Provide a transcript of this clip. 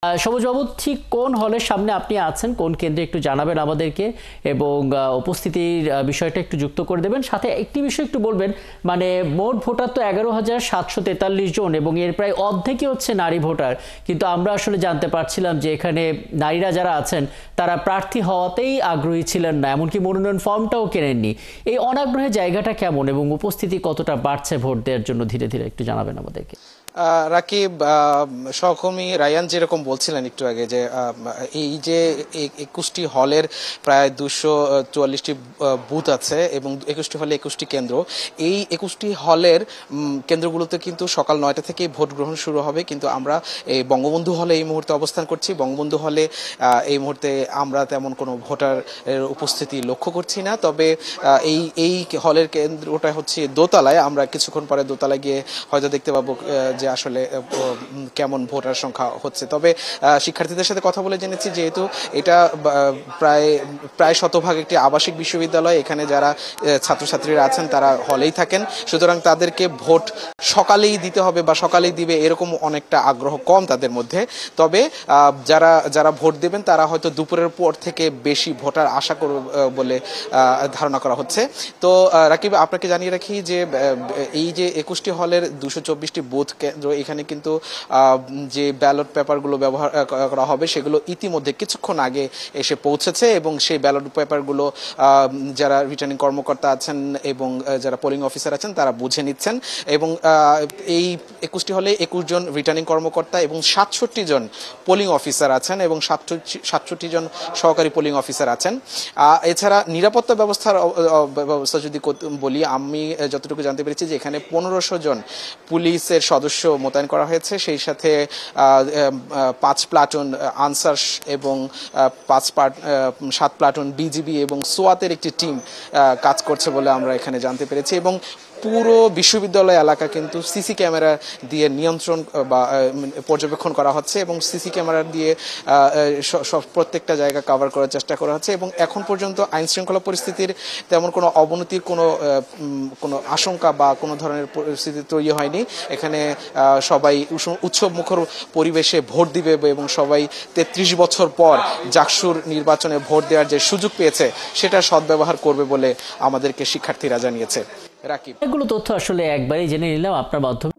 সবুজবাবু, ঠিক কোন হলের সামনে আপনি আছেন, কোন কেন্দ্রে একটু জানাবেন আমাদেরকে এবং উপস্থিতির বিষয়টা একটু যুক্ত করে দেবেন। সাথে একটি বিষয় একটু বলবেন, মানে মোট ভোটার তো 11,743 জন এবং এর প্রায় অর্ধেকই হচ্ছে নারী ভোটার, কিন্তু আমরা আসলে জানতে পারছিলাম যে এখানে নারীরা যারা আছেন তারা প্রার্থী হওয়াতেই আগ্রহী ছিলেন না, এমনকি মনোনয়ন ফর্মটাও কেনেননি। এই অনাগ্রহের জায়গাটা কেমন এবং উপস্থিতি কতটা বাড়ছে ভোট দেওয়ার জন্য ধীরে ধীরে একটু জানাবেন আমাদেরকে। রাকিব, সহকর্মী রায়ান যেরকম বলছিলেন একটু আগে যে এই যে 21টি হলের প্রায় 244টি বুথ আছে এবং 21টি হলে 21টি কেন্দ্র, এই 21টি হলের কেন্দ্রগুলোতে কিন্তু সকাল 9টা থেকেই ভোট গ্রহণ শুরু হবে। কিন্তু আমরা এই বঙ্গবন্ধু হলে এই মুহূর্তে অবস্থান করছি। বঙ্গবন্ধু হলে এই মুহূর্তে আমরা তেমন কোনো ভোটারের উপস্থিতি লক্ষ্য করছি না। তবে এই হলের কেন্দ্রটা হচ্ছে দোতলায়। আমরা কিছুক্ষণ পরে দোতলায় গিয়ে হয়তো দেখতে পাবো যে আসলে কেমন ভোটার সংখ্যা হচ্ছে। তবে শিক্ষার্থীদের সাথে কথা বলে জেনেছি যেহেতু এটা প্রায় শতভাগ একটি আবাসিক বিশ্ববিদ্যালয়, এখানে যারা ছাত্রছাত্রীরা আছেন তারা হলেই থাকেন, সুতরাং তাদেরকে ভোট সকালেই দিতে হবে বা সকালেই দিবে এরকম অনেকটা আগ্রহ কম তাদের মধ্যে। তবে যারা ভোট দেবেন তারা হয়তো দুপুরের পর থেকে বেশি ভোটার আশা করবে বলে ধারণা করা হচ্ছে। তো রাকিব, আপনাকে জানিয়ে রাখি যে এই যে 21টি হলের 224টি বুথ কেন্দ্র, এখানে কিন্তু যে ব্যালট পেপারগুলো ব্যবহার করা হবে সেগুলো ইতিমধ্যে কিছুক্ষণ আগে এসে পৌঁছেছে এবং সেই ব্যালট পেপারগুলো যারা রিটার্নিং কর্মকর্তা আছেন এবং যারা পোলিং অফিসার আছেন তারা বুঝে নিচ্ছেন। এবং এই 21টি হলে 21 জন রিটার্নিং কর্মকর্তা এবং 67 জন পোলিং অফিসার আছেন এবং 67 জন সহকারী পোলিং অফিসার আছেন। এছাড়া নিরাপত্তা ব্যবস্থা যদি বলি, আমি যতটুকু জানতে পেরেছি যে এখানে 1500 জন পুলিশের সদস্য মোতায়েন করা হয়েছে, সেই সাথে 5 প্লাটুন আনসার এবং 7 প্লাটুন বিজিবি এবং সোয়াতের একটি টিম কাজ করছে বলে আমরা এখানে জানতে পেরেছি। এবং পুরো বিশ্ববিদ্যালয় এলাকা কিন্তু সিসি ক্যামেরা দিয়ে নিয়ন্ত্রণ বা পর্যবেক্ষণ করা হচ্ছে এবং সিসি ক্যামেরা দিয়ে প্রত্যেকটা জায়গা কভার করার চেষ্টা করা হচ্ছে। এবং এখন পর্যন্ত আইন শৃঙ্খলা পরিস্থিতির তেমন কোনো অবনতির কোনো আশঙ্কা বা কোনো ধরনের পরিস্থিতি তৈরি হয়নি। এখানে সবাই উৎসব মুখর পরিবেশে ভোট দিবে এবং সবাই 33 বছর পর জাকসুর নির্বাচনে ভোট দেওয়ার যে সুযোগ পেয়েছে সেটা সদ্ব্যবহার করবে বলে আমাদেরকে শিক্ষার্থীরা জানিয়েছে। রাকিব, এগুলো তথ্য আসলে একবারই জেনে নিলাম আপনার মাধ্যমে।